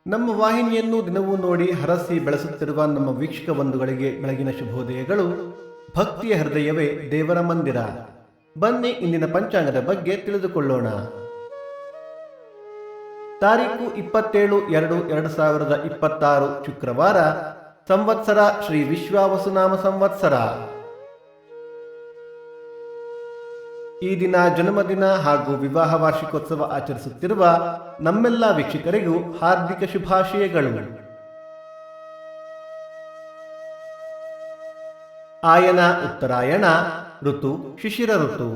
ನಮ್ಮ ವಾಹಿನಿಯನ್ನು ದಿನವೂ ನೋಡಿ ಹರಸಿ ಬೆಳೆಸುತ್ತಿರುವ ನಮ್ಮ ವೀಕ್ಷಕ ಬಂಧುಗಳಿಗೆ ಬೆಳಗಿನ ಶುಭೋದಯಗಳು. ಭಕ್ತಿಯ ಹೃದಯವೇ ದೇವರ ಮಂದಿರ. ಬನ್ನಿ ಇಂದಿನ ಪಂಚಾಂಗದ ಬಗ್ಗೆ ತಿಳಿದುಕೊಳ್ಳೋಣ. ತಾರೀಕು 27/2/2026 ಶುಕ್ರವಾರ. ಸಂವತ್ಸರ ಶ್ರೀ ವಿಶ್ವಾವಸುನಾಮ ಸಂವತ್ಸರ. ಈ ದಿನ ಜನ್ಮದಿನ ಹಾಗೂ ವಿವಾಹ ವಾರ್ಷಿಕೋತ್ಸವ ಆಚರಿಸುತ್ತಿರುವ ನಮ್ಮೆಲ್ಲ ವೀಕ್ಷಕರಿಗೂ ಹಾರ್ದಿಕ ಶುಭಾಶಯಗಳು. ಆಯನ ಉತ್ತರಾಯಣ, ಋತು ಶಿಶಿರ ಋತು,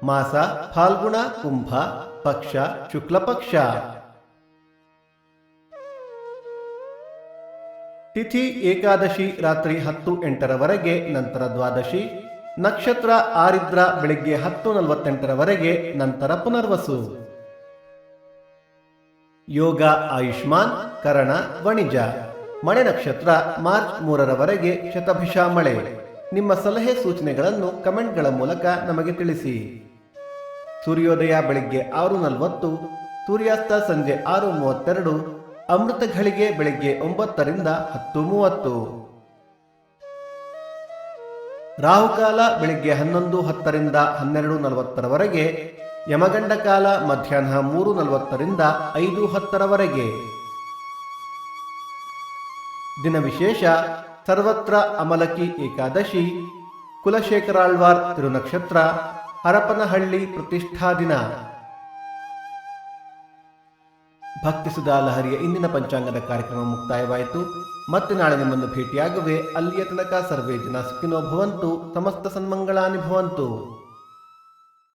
ಮಾಸ ಫಾಲ್ಗುಣ ಕುಂಭ, ಪಕ್ಷ ಶುಕ್ಲ ಪಕ್ಷ. ತಿಥಿ ಏಕಾದಶಿ ರಾತ್ರಿ 10:08 ನಂತರ ದ್ವಾದಶಿ. ನಕ್ಷತ್ರ ಆರಿದ್ರ ಬೆಳಿಗ್ಗೆ 10:48 ನಂತರ ಪುನರ್ವಸು. ಯೋಗ ಆಯುಷ್ಮಾನ್, ಕರಣ ವಣಿಜ. ಮಳೆ ನಕ್ಷತ್ರ ಮಾರ್ಚ್ 3 ಶತಭಿಷ ಮಳೆ. ನಿಮ್ಮ ಸಲಹೆ ಸೂಚನೆಗಳನ್ನು ಕಮೆಂಟ್ಗಳ ಮೂಲಕ ನಮಗೆ ತಿಳಿಸಿ. ಸೂರ್ಯೋದಯ ಬೆಳಿಗ್ಗೆ 6:40, ಸೂರ್ಯಾಸ್ತ ಸಂಜೆ 6:32, ಅಮೃತ ಘಳಿಗೆ ಬೆಳಿಗ್ಗೆ 9 ರಿಂದ 10:30. ರಾಹುಕಾಲ ಬೆಳಿಗ್ಗೆ 11:10 ರಿಂದ 12:40, ಯಮಗಂಡ ಕಾಲ ಮಧ್ಯಾಹ್ನ 3:40 ರಿಂದ 5:10. ದಿನ ವಿಶೇಷ: ಸರ್ವತ್ರ ಅಮಲಕಿ ಏಕಾದಶಿ, ಕುಲಶೇಖರಾಳ್ವಾರ್ ತಿರುನಕ್ಷತ್ರ, ಹರಪನಹಳ್ಳಿ ಪ್ರತಿಷ್ಠಾ ದಿನ. ಭಕ್ತಿ ಸುಧಾ ಲಹರಿಯ ಇಂದಿನ ಪಂಚಾಂಗದ ಕಾರ್ಯಕ್ರಮ ಮುಕ್ತಾಯವಾಯಿತು. ಮತ್ತೆ ನಾಳೆ ನಿಮ್ಮನ್ನು ಭೇಟಿಯಾಗುವೆ. ಅಲ್ಲಿಯ ತನಕ ಸರ್ವೇ ಜನ ಸುಖಿನೋ ಭವಂತು, ಸಮಸ್ತ ಸನ್ಮಂಗಳಾನಿ ಭವಂತು.